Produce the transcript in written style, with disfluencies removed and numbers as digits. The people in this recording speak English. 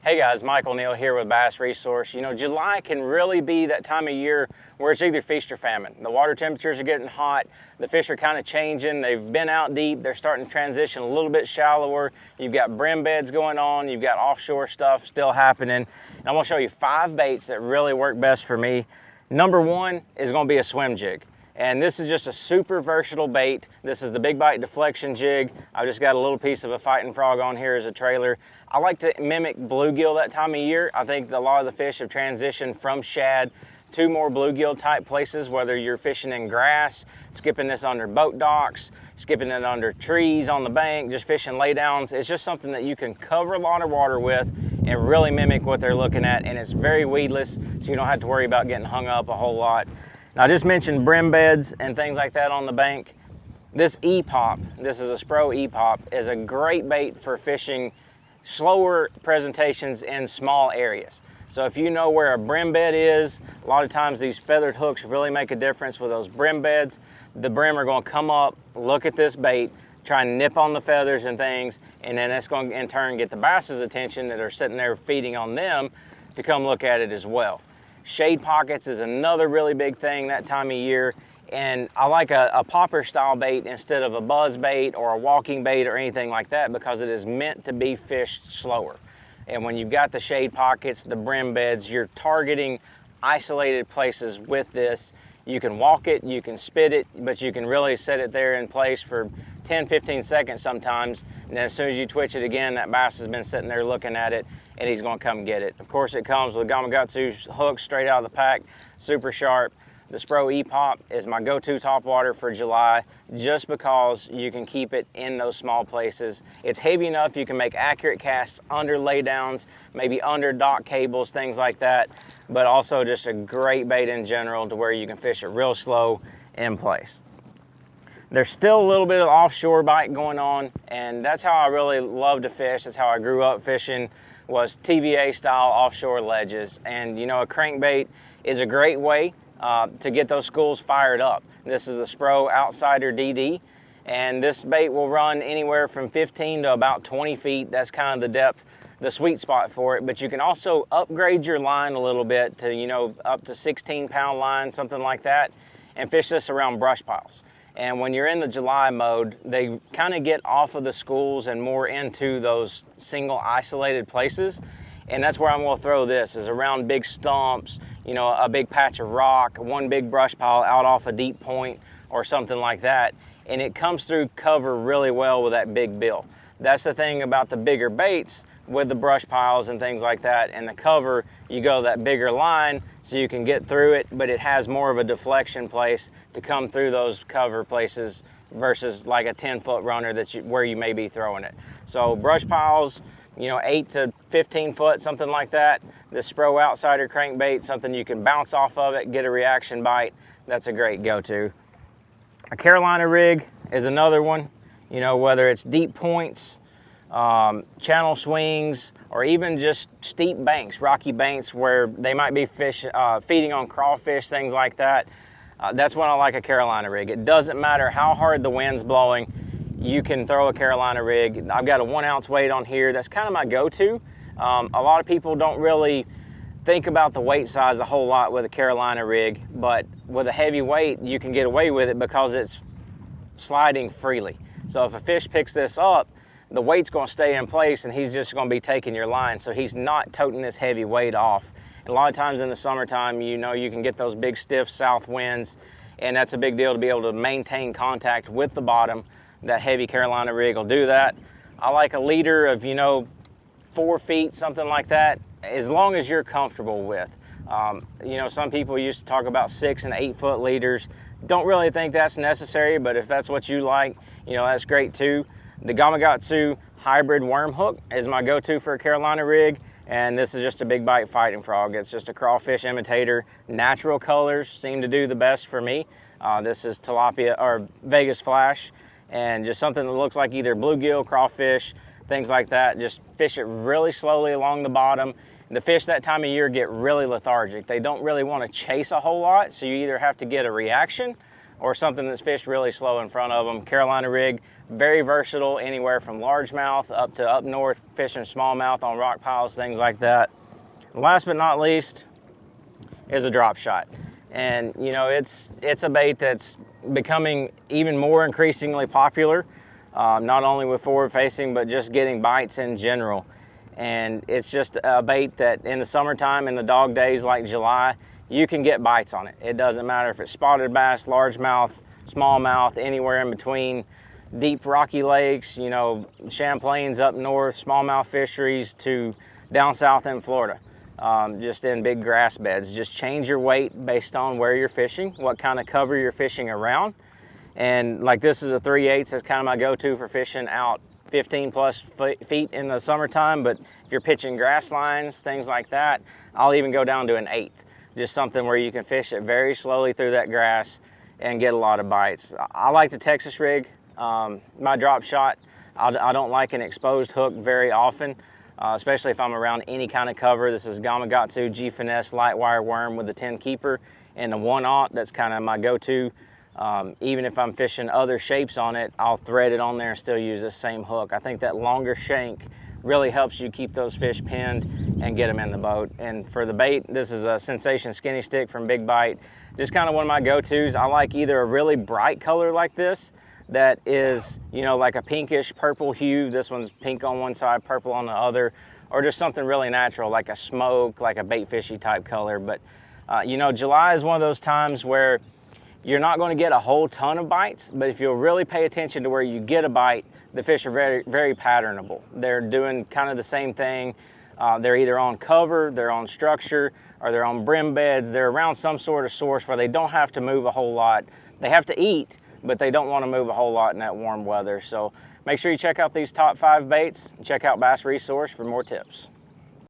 Hey guys, Neal here with BassResource. You know, July can really be that time of year where it's either feast or famine. The water temperatures are getting hot, the fish are kind of changing, they've been out deep, they're starting to transition a little bit shallower. You've got brim beds going on, you've got offshore stuff still happening. And I'm gonna show you 5 baits that really work best for me. Number 1 is gonna be a swim jig. And this is just a super versatile bait. This is the Big Bite deflection jig. I've just got a little piece of a fighting frog on here as a trailer. I like to mimic bluegill that time of year. I think a lot of the fish have transitioned from shad to more bluegill type places, whether you're fishing in grass, skipping this under boat docks, skipping it under trees on the bank, just fishing laydowns. It's just something that you can cover a lot of water with and really mimic what they're looking at. And it's very weedless, so you don't have to worry about getting hung up a whole lot. Now, I just mentioned brim beds and things like that on the bank. This E-Pop, this is a Sprro E-Pop, is a great bait for fishing slower presentations in small areas. So if you know where a brim bed is, a lot of times these feathered hooks really make a difference with those brim beds. The brim are going to come up, look at this bait, try and nip on the feathers and things, and then that's going to in turn get the bass's attention that are sitting there feeding on them to come look at it as well. Shade pockets is another really big thing that time of year, and I like a popper style bait instead of a buzz bait or a walking bait or anything like that, because it is meant to be fished slower. And when you've got the shade pockets, the brim beds, you're targeting isolated places with this. You can walk it, you can spit it, but you can really set it there in place for 10-15 seconds sometimes, and then as soon as you twitch it again, that bass has been sitting there looking at it, and he's going to come get it. Of course, it comes with Gamakatsu hooks straight out of the pack, super sharp. The Sprro E-Pop is my go-to topwater for July, just because you can keep it in those small places. It's heavy enough you can make accurate casts under laydowns, maybe under dock cables, things like that, but also just a great bait in general to where you can fish it real slow in place. There's still a little bit of offshore bite going on, and that's how I really love to fish. That's how I grew up fishing, was TVA style offshore ledges. And you know, a crankbait is a great way to get those schools fired up. This is a Sprro Outsider DD, and this bait will run anywhere from 15 to about 20 feet. That's kind of the depth, the sweet spot for it. But you can also upgrade your line a little bit to, you know, up to 16-pound line, something like that, and fish this around brush piles. And when you're in the July mode, they kind of get off of the schools and more into those single isolated places. And that's where I'm going to throw this, is around big stumps, you know, a big patch of rock, one big brush pile out off a deep point or something like that. And it comes through cover really well with that big bill. That's the thing about the bigger baits with the brush piles and things like that. And the cover, you go that bigger line so you can get through it, but it has more of a deflection place to come through those cover places versus like a 10-foot runner where you may be throwing it. So brush piles, you know, 8 to 15 foot, something like that. The Sprro Outsider crankbait, something you can bounce off of it, get a reaction bite. That's a great go-to. A Carolina rig is another one. You know, whether it's deep points, channel swings, or even just steep banks, rocky banks where they might be feeding on crawfish, things like that. That's when I like a Carolina rig. It doesn't matter how hard the wind's blowing, you can throw a Carolina rig. I've got a 1 ounce weight on here. That's kind of my go-to. A lot of people don't really think about the weight size a whole lot with a Carolina rig, but with a heavy weight, you can get away with it because it's sliding freely. So if a fish picks this up, the weight's going to stay in place and he's just going to be taking your line. So he's not toting this heavy weight off. And a lot of times in the summertime, you know, you can get those big stiff south winds, and that's a big deal to be able to maintain contact with the bottom. That heavy Carolina rig will do that. I like a leader of, you know, 4 feet, something like that, as long as you're comfortable with. You know, some people used to talk about 6 and 8 foot leaders. Don't really think that's necessary, but if that's what you like, you know, that's great too. The Gamakatsu hybrid worm hook is my go-to for a Carolina rig, and this is just a big bite fighting frog. It's just a crawfish imitator. Natural colors seem to do the best for me. This is tilapia or Vegas flash, and just something that looks like either bluegill, crawfish, things like that. Just fish it really slowly along the bottom. The fish that time of year get really lethargic. They don't really want to chase a whole lot, so you either have to get a reaction or something that's fished really slow in front of them. Carolina rig, very versatile, anywhere from largemouth up to up north, fishing smallmouth on rock piles, things like that. Last but not least is a drop shot. And you know, it's a bait that's becoming even more increasingly popular, not only with forward facing, but just getting bites in general. And it's just a bait that in the summertime, in the dog days like July, you can get bites on it. It doesn't matter if it's spotted bass, largemouth, smallmouth, anywhere in between, deep rocky lakes, you know, Champlain's up north, smallmouth fisheries to down south in Florida, just in big grass beds. Just change your weight based on where you're fishing, what kind of cover you're fishing around. And like this is a 3/8, that's kind of my go-to for fishing out 15 plus feet in the summertime. But if you're pitching grass lines, things like that, I'll even go down to an 1/8. Just something where you can fish it very slowly through that grass and get a lot of bites. I like the Texas rig, my drop shot. I don't like an exposed hook very often, especially if I'm around any kind of cover. This is Gamakatsu G-Finesse light wire worm with a 10 keeper and a 1/0. That's kind of my go-to. Even if I'm fishing other shapes on it, I'll thread it on there and still use the same hook. I think that longer shank really helps you keep those fish pinned and get them in the boat. And for the bait, this is a Sensation Skinny Stick from Big Bite. Just kind of one of my go-tos. I like either a really bright color like this that is, you know, like a pinkish purple hue. This one's pink on one side, purple on the other, or just something really natural like a smoke, like a bait fishy type color. But you know, July is one of those times where you're not going to get a whole ton of bites, but if you'll really pay attention to where you get a bite, the fish are very, very patternable. They're doing kind of the same thing. They're either on cover, they're on structure, or they're on brim beds. They're around some sort of source where they don't have to move a whole lot. They have to eat, but they don't want to move a whole lot in that warm weather. So make sure you check out these top 5 baits and check out BassResource for more tips.